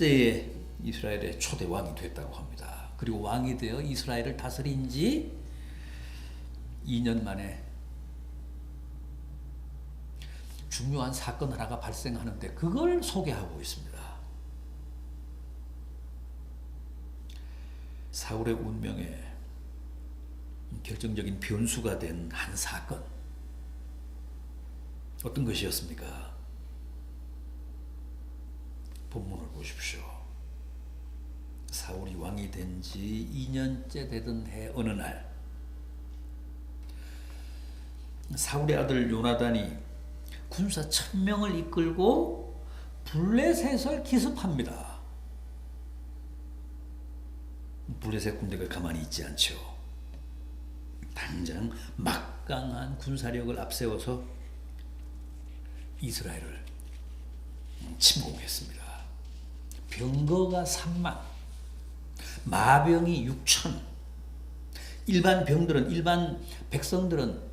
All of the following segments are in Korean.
10세에 이스라엘의 초대 왕이 됐다고 합니다. 그리고 왕이 되어 이스라엘을 다스린 지 2년 만에 중요한 사건 하나가 발생하는데 그걸 소개하고 있습니다. 사울의 운명에 결정적인 변수가 된 한 사건. 어떤 것이었습니까? 본문을 보십시오. 사울이 왕이 된 지 2년째 되던 해 어느 날 사울의 아들 요나단이 군사 1000명을 이끌고 블레셋을 기습합니다. 블레셋 군대가 가만히 있지 않죠. 당장 막강한 군사력을 앞세워서 이스라엘을 침공했습니다. 병거가 3만, 마병이 6천, 일반 백성들은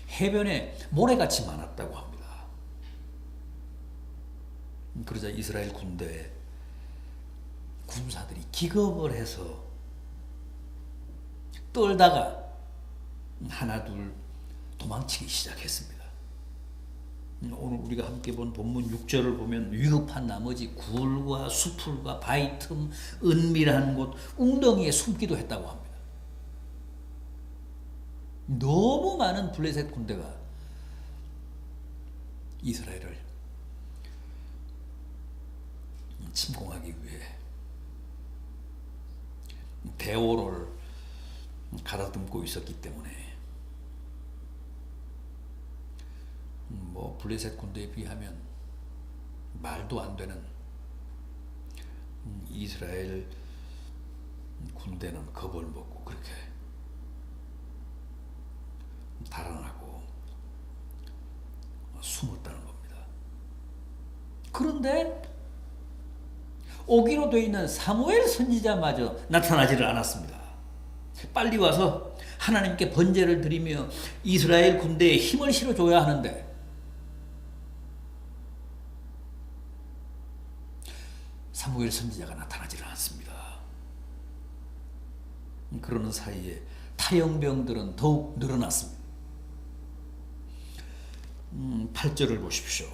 해변에 모래같이 많았다고 합니다. 그러자 이스라엘 군사들이 기겁을 해서 떨다가 하나둘 도망치기 시작했습니다. 오늘 우리가 함께 본 본문 6절을 보면 위급한 나머지 굴과 수풀과 바위 틈, 은밀한 곳, 웅덩이에 숨기도 했다고 합니다. 너무 많은 블레셋 군대가 이스라엘을 침공하기 위해 대오를 가다듬고 있었기 때문에 블레셋 군대에 비하면 말도 안 되는 이스라엘 군대는 겁을 먹고 그렇게 달아나고 숨었다는 겁니다. 그런데 오기로 되어 있는 사무엘 선지자마저 나타나지를 않았습니다. 빨리 와서 하나님께 번제를 드리며 이스라엘 군대에 힘을 실어줘야 하는데 사무엘 선지자가 나타나지를 않습니다. 그러는 사이에 탈영병들은 더욱 늘어났습니다. 8절을 보십시오.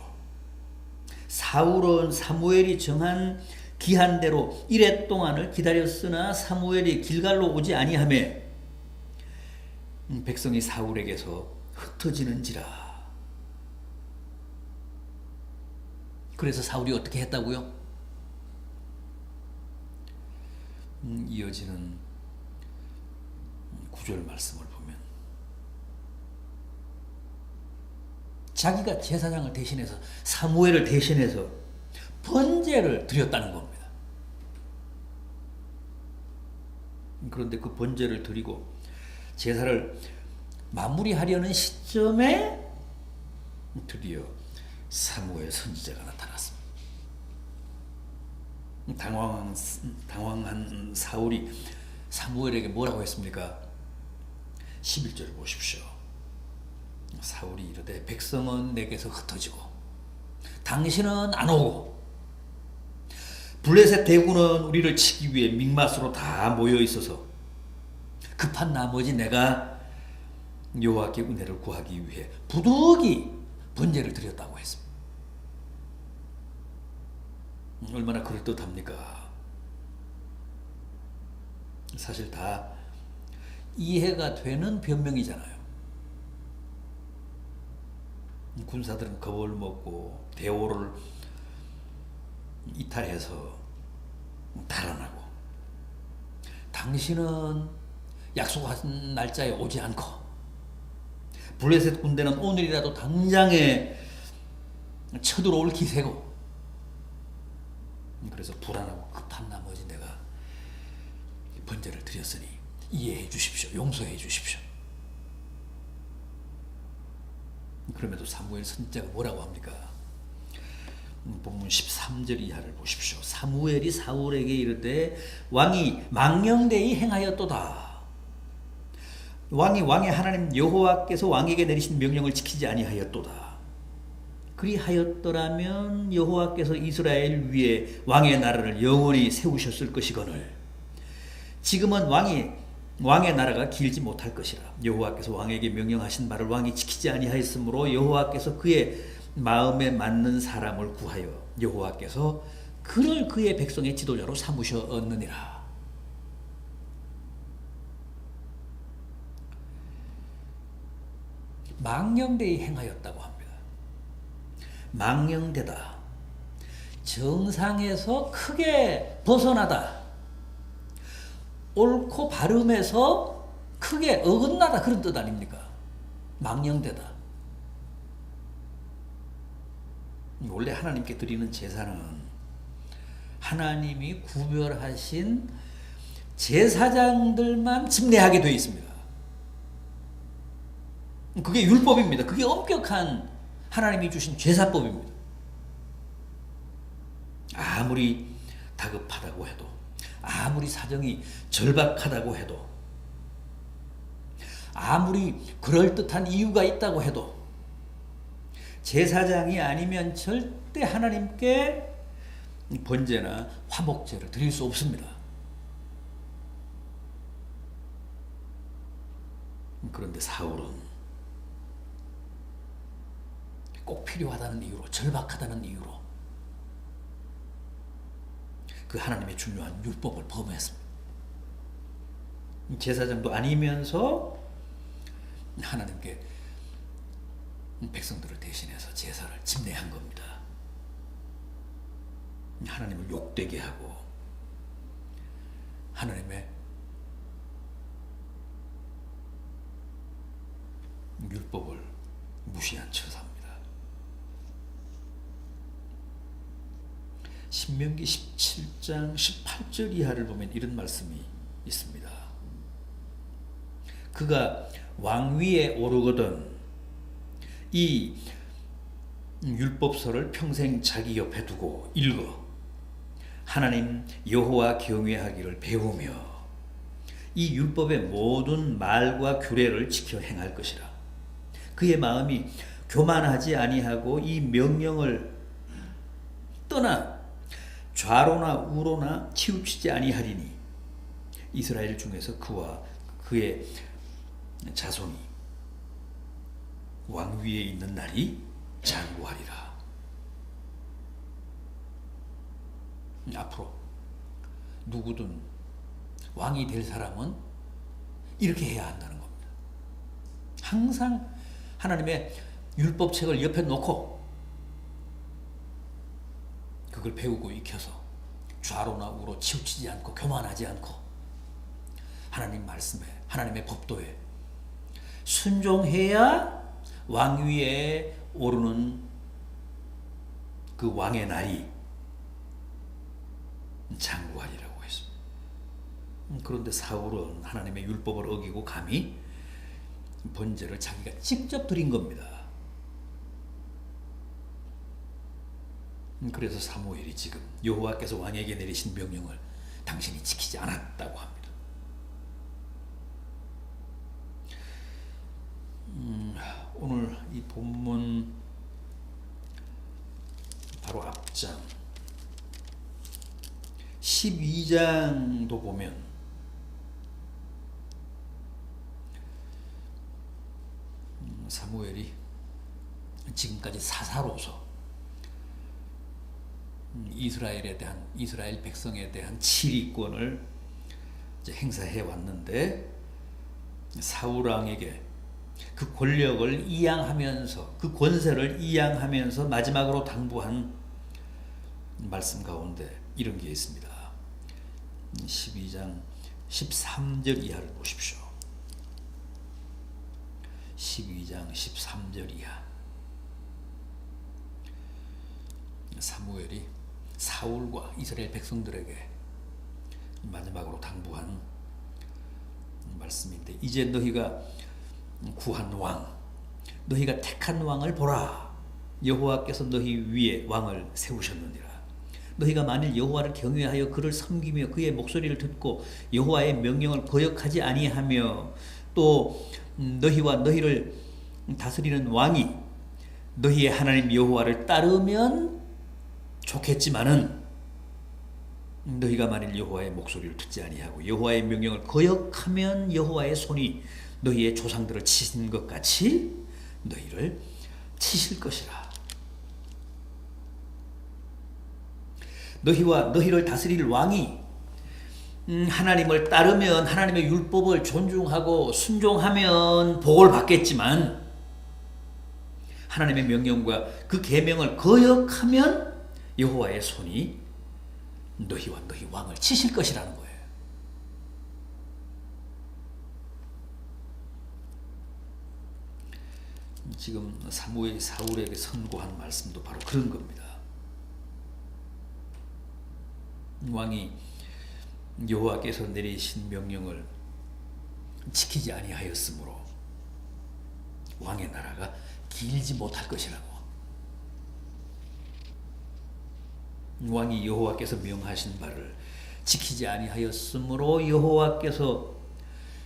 사울은 사무엘이 정한 기한대로 이레 동안을 기다렸으나 사무엘이 길갈로 오지 아니하매 백성이 사울에게서 흩어지는지라. 그래서 사울이 어떻게 했다고요? 이어지는 9절 말씀을 보면 자기가 제사장을 대신해서 사무엘을 대신해서 번제를 드렸다는 겁니다. 그런데 그 번제를 드리고 제사를 마무리하려는 시점에 드디어 사무엘 선지자가 나타났습니다. 당황한 사울이 사무엘에게 뭐라고 했습니까? 11절을 보십시오. 사울이 이르되 백성은 내게서 흩어지고 당신은 안 오고 블레셋 대군은 우리를 치기 위해 mikmat으로 다 모여 있어서 급한 나머지 내가 여호와께 은혜를 구하기 위해 부득이 번제를 드렸다고 했습니다. 얼마나 그럴듯합니까? 사실 다 이해가 되는 변명이잖아요. 군사들은 겁을 먹고 대오를 이탈해서 달아나고 당신은 약속한 날짜에 오지 않고 블레셋 군대는 오늘이라도 당장에 쳐들어올 기세고 그래서 불안하고 급한 나머지 내가 번제를 드렸으니 이해해 주십시오. 용서해 주십시오. 그럼에도 사무엘 선지자가 뭐라고 합니까? 본문 13절 이하를 보십시오. 사무엘이 사울에게 이르되 왕이 망령되이 행하였도다. 왕의 하나님 여호와께서 왕에게 내리신 명령을 지키지 아니하였도다. 그리하였더라면 여호와께서 이스라엘 위에 왕의 나라를 영원히 세우셨을 것이거늘 지금은 왕의 나라가 길지 못할 것이라. 여호와께서 왕에게 명령하신 바를 왕이 지키지 아니하였으므로 여호와께서 그의 마음에 맞는 사람을 구하여 여호와께서 그를 그의 백성의 지도자로 삼으셨느니라. 망령되이 행하였다고 합니다. 망령되다, 정상에서 크게 벗어나다, 옳고 바름에서 크게 어긋나다, 그런 뜻 아닙니까? 망령되다. 원래 하나님께 드리는 제사는 하나님이 구별하신 제사장들만 집례하게 되어 있습니다. 그게 율법입니다. 그게 엄격한 하나님이 주신 제사법입니다. 아무리 다급하다고 해도, 아무리 사정이 절박하다고 해도, 아무리 그럴듯한 이유가 있다고 해도 제사장이 아니면 절대 하나님께 번제나 화목제를 드릴 수 없습니다. 그런데 사울은 꼭 필요하다는 이유로, 절박하다는 이유로 그 하나님의 중요한 율법을 범했습니다. 제사장도 아니면서 하나님께 백성들을 대신해서 제사를 집례한 겁니다. 하나님을 욕되게 하고 하나님의 율법을 무시한 처사입니다. 신명기 17장 18절 이하를 보면 이런 말씀이 있습니다. 그가 왕위에 오르거든 이 율법서를 평생 자기 옆에 두고 읽어 하나님 여호와 경외하기를 배우며 이 율법의 모든 말과 규례를 지켜 행할 것이라. 그의 마음이 교만하지 아니하고 이 명령을 떠나 좌로나 우로나 치우치지 아니하리니 이스라엘 중에서 그와 그의 자손이 왕위에 있는 날이 장구하리라. 앞으로 누구든 왕이 될 사람은 이렇게 해야 한다는 겁니다. 항상 하나님의 율법책을 옆에 놓고 그걸 배우고 익혀서 좌로나 우로 치우치지 않고 교만하지 않고 하나님 말씀에, 하나님의 법도에 순종해야 왕위에 오르는 그 왕의 날이 장구하리라고 했습니다. 그런데 사울은 하나님의 율법을 어기고 감히 번제를 자기가 직접 드린 겁니다. 그래서 사무엘이 지금 여호와께서 왕에게 내리신 명령을 당신이 지키지 않았다고 합니다. 오늘 이 본문 바로 앞장 12장도 보면 사무엘이 지금까지 사사로서 이스라엘 백성에 대한 지휘권을 행사해 왔는데 사울 왕에게 그 권력을 이양하면서 그 권세를 이양하면서 마지막으로 당부한 말씀 가운데 이런 게 있습니다. 12장 13절 이하를 보십시오. 12장 13절 이하. 사무엘이 사울과 이스라엘 백성들에게 마지막으로 당부한 말씀인데, 이제 너희가 구한 왕, 너희가 택한 왕을 보라. 여호와께서 너희 위에 왕을 세우셨느니라. 너희가 만일 여호와를 경외하여 그를 섬기며 그의 목소리를 듣고 여호와의 명령을 거역하지 아니하며 또 너희와 너희를 다스리는 왕이 너희의 하나님 여호와를 따르면 좋겠지만은 너희가 만일 여호와의 목소리를 듣지 아니하고 여호와의 명령을 거역하면 여호와의 손이 너희의 조상들을 치신 것 같이 너희를 치실 것이라. 너희와 너희를 다스릴 왕이 하나님을 따르면, 하나님의 율법을 존중하고 순종하면 복을 받겠지만 하나님의 명령과 그 계명을 거역하면 여호와의 손이 너희와 너희 왕을 치실 것이라는 거예요. 지금 사무엘이 사울에게 선고한 말씀도 바로 그런 겁니다. 왕이 여호와께서 내리신 명령을 지키지 아니하였으므로 왕의 나라가 길지 못할 것이라고. 왕이 여호와께서 명하신 바를 지키지 아니하였으므로 여호와께서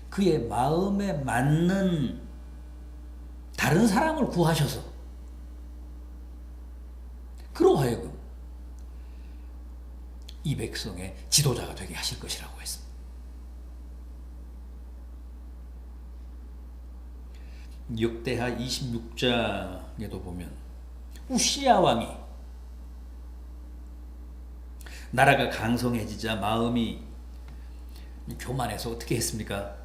그의 마음에 맞는 다른 사람을 구하셔서 그로 하여금 이 백성의 지도자가 되게 하실 것이라고 했습니다. 역대하 26장에도 보면 우시야 왕이 나라가 강성해지자 마음이 교만해서 어떻게 했습니까?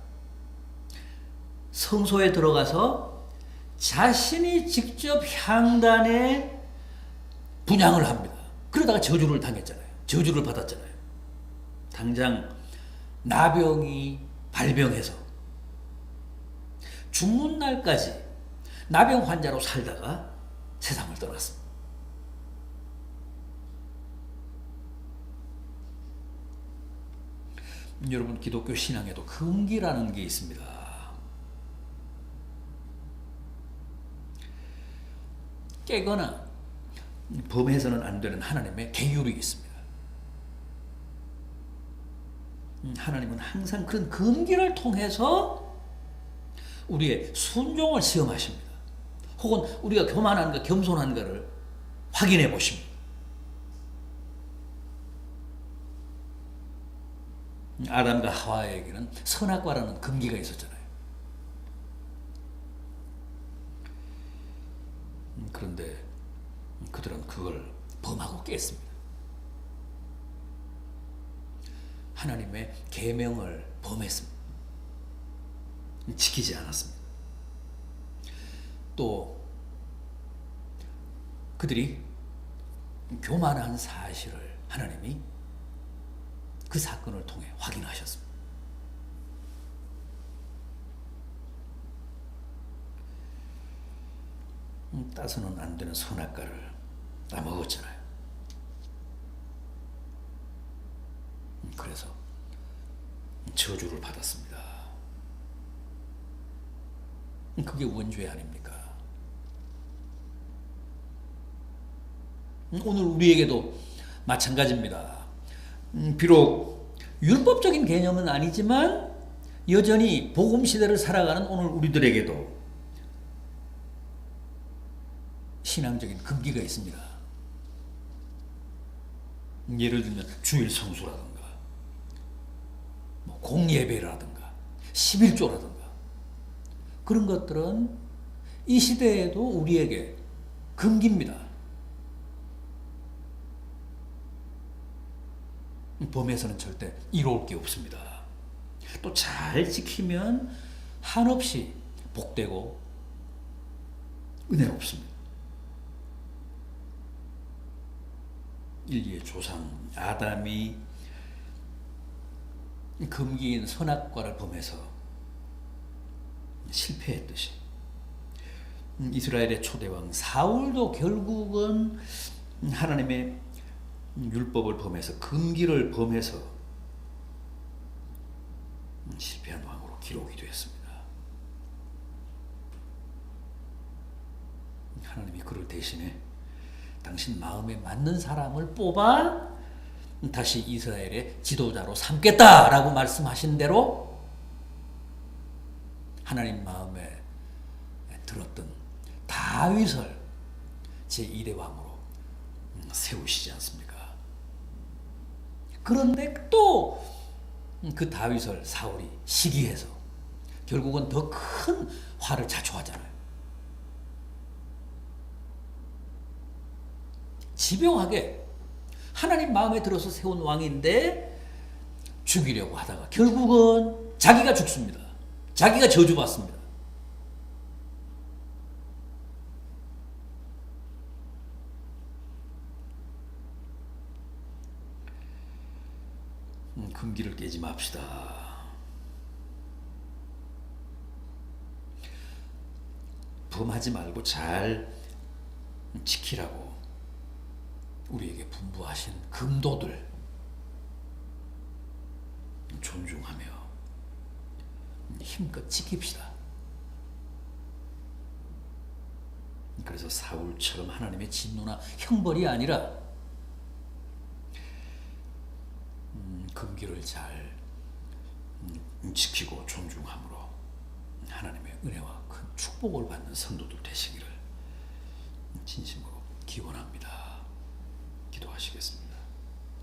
성소에 들어가서 자신이 직접 향단에 분향을 합니다. 그러다가 저주를 당했잖아요. 저주를 받았잖아요. 당장 나병이 발병해서 죽는 날까지 나병 환자로 살다가 세상을 떠났습니다. 여러분, 기독교 신앙에도 금기라는 게 있습니다. 깨거나 범해서는 안 되는 하나님의 계율이 있습니다. 하나님은 항상 그런 금기를 통해서 우리의 순종을 시험하십니다. 혹은 우리가 교만한가 겸손한가를 확인해 보십니다. 아담과 하와에게는 선악과라는 금기가 있었잖아요. 그런데 그들은 그걸 범하고 깼습니다. 하나님의 계명을 범했습니다. 지키지 않았습니다. 또 그들이 교만한 사실을 하나님이 그 사건을 통해 확인하셨습니다. 따서는 안 되는 선악과를 다 먹었잖아요. 그래서 저주를 받았습니다. 그게 원죄 아닙니까? 오늘 우리에게도 마찬가지입니다. 비록 율법적인 개념은 아니지만 여전히 복음 시대를 살아가는 오늘 우리들에게도 신앙적인 금기가 있습니다. 예를 들면 주일 성수라든가 공예배라든가 11조라든가 그런 것들은 이 시대에도 우리에게 금기입니다. 범에서는 절대 이로울 게 없습니다. 또 잘 지키면 한없이 복되고 은혜롭습니다. 인류의 조상 아담이 금기인 선악과를 범해서 실패했듯이 이스라엘의 초대왕 사울도 결국은 하나님의 율법을 범해서 금기를 범해서 실패한 왕으로 기록이 되었습니다. 하나님이 그를 대신에 당신 마음에 맞는 사람을 뽑아 다시 이스라엘의 지도자로 삼겠다라고 말씀하신 대로 하나님 마음에 들었던 다윗을 제1의 왕으로 세우시지 않습니까? 그런데 또 그 다윗을 사울이 시기해서 결국은 더 큰 화를 자초하잖아요. 집요하게 하나님 마음에 들어서 세운 왕인데 죽이려고 하다가 결국은 자기가 죽습니다. 자기가 저주받습니다. 금기를 깨지 맙시다. 범하지 말고 잘 지키라고 우리에게 분부하신 금도들 존중하며 힘껏 지킵시다. 그래서 사울처럼 하나님의 진노나 형벌이 아니라 금기를 잘 지키고 존중함으로 하나님의 은혜와 큰 축복을 받는 성도들 되시기를 진심으로 기원합니다. 기도하시겠습니다.